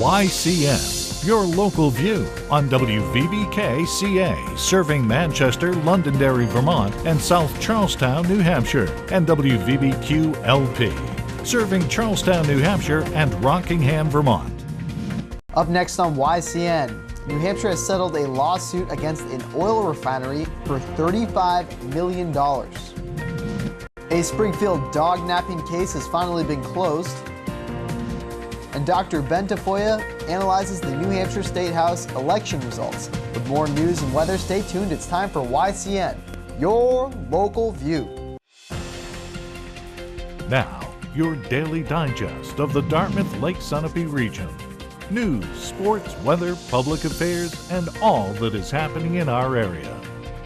YCN, your local view on WVBK-CA, serving Manchester, Londonderry, Vermont, and South Charlestown, New Hampshire, and WVBQ-LP, serving Charlestown, New Hampshire, and Rockingham, Vermont. Up next on YCN, New Hampshire has settled a lawsuit against an oil refinery for $35 million. A Springfield dog napping case has finally been closed. And Dr. Ben Tafoya analyzes the New Hampshire State House election results. With more news and weather, stay tuned. It's time for YCN, your local view. Now, your daily digest of the Dartmouth Lake Sunapee region. News, sports, weather, public affairs, and all that is happening in our area.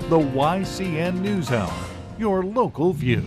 The YCN News Hour, your local view.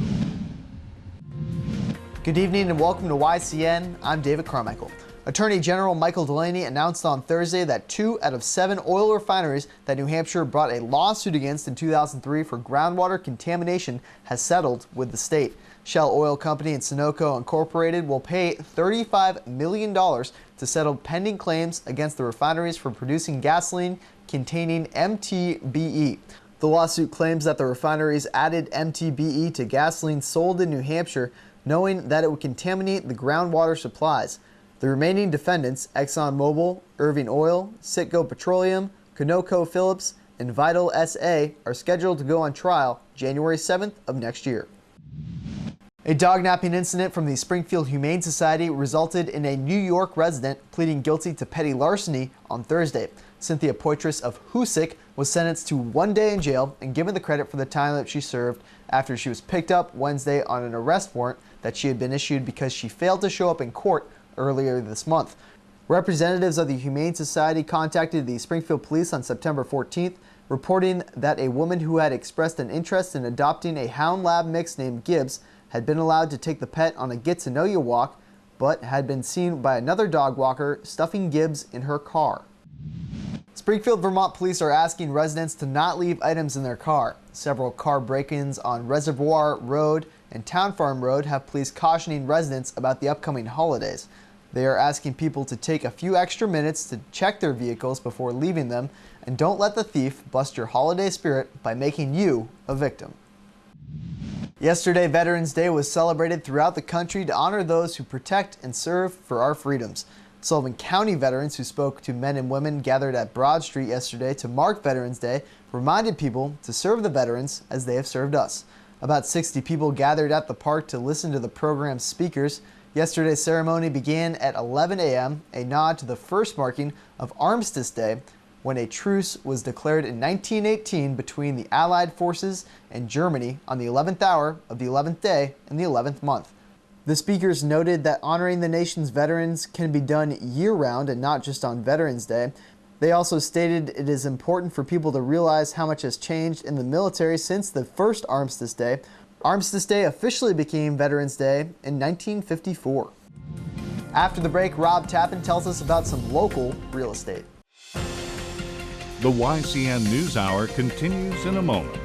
Good evening and welcome to YCN. I'm David Carmichael. Attorney General Michael Delaney announced on Thursday that 2 out of 7 oil refineries that New Hampshire brought a lawsuit against in 2003 for groundwater contamination has settled with the state. Shell Oil Company and Sunoco Incorporated will pay $35 million to settle pending claims against the refineries for producing gasoline containing MTBE. The lawsuit claims that the refineries added MTBE to gasoline sold in New Hampshire, knowing that it would contaminate the groundwater supplies. The remaining defendants, ExxonMobil, Irving Oil, Citgo Petroleum, ConocoPhillips, and Vital SA, are scheduled to go on trial January 7th of next year. A dog napping incident from the Springfield Humane Society resulted in a New York resident pleading guilty to petty larceny on Thursday. Cynthia Poitras of Hoosick was sentenced to 1 day in jail and given the credit for the time that she served after she was picked up Wednesday on an arrest warrant that she had been issued because she failed to show up in court earlier this month. Representatives of the Humane Society contacted the Springfield Police on September 14th, reporting that a woman who had expressed an interest in adopting a Hound Lab mix named Gibbs had been allowed to take the pet on a get-to-know-you walk, but had been seen by another dog walker stuffing Gibbs in her car. Springfield, Vermont police are asking residents to not leave items in their car. Several car break-ins on Reservoir Road and Town Farm Road have police cautioning residents about the upcoming holidays. They are asking people to take a few extra minutes to check their vehicles before leaving them, and don't let the thief bust your holiday spirit by making you a victim. Yesterday, Veterans Day was celebrated throughout the country to honor those who protect and serve for our freedoms. Sullivan County veterans who spoke to men and women gathered at Broad Street yesterday to mark Veterans Day reminded people to serve the veterans as they have served us. About 60 people gathered at the park to listen to the program's speakers. Yesterday's ceremony began at 11 a.m., a nod to the first marking of Armistice Day, when a truce was declared in 1918 between the Allied forces and Germany on the 11th hour of the 11th day in the 11th month. The speakers noted that honoring the nation's veterans can be done year-round and not just on Veterans Day. They also stated it is important for people to realize how much has changed in the military since the first Armistice Day. Armistice Day officially became Veterans Day in 1954. After the break, Rob Tappan tells us about some local real estate. The YCN News Hour continues in a moment.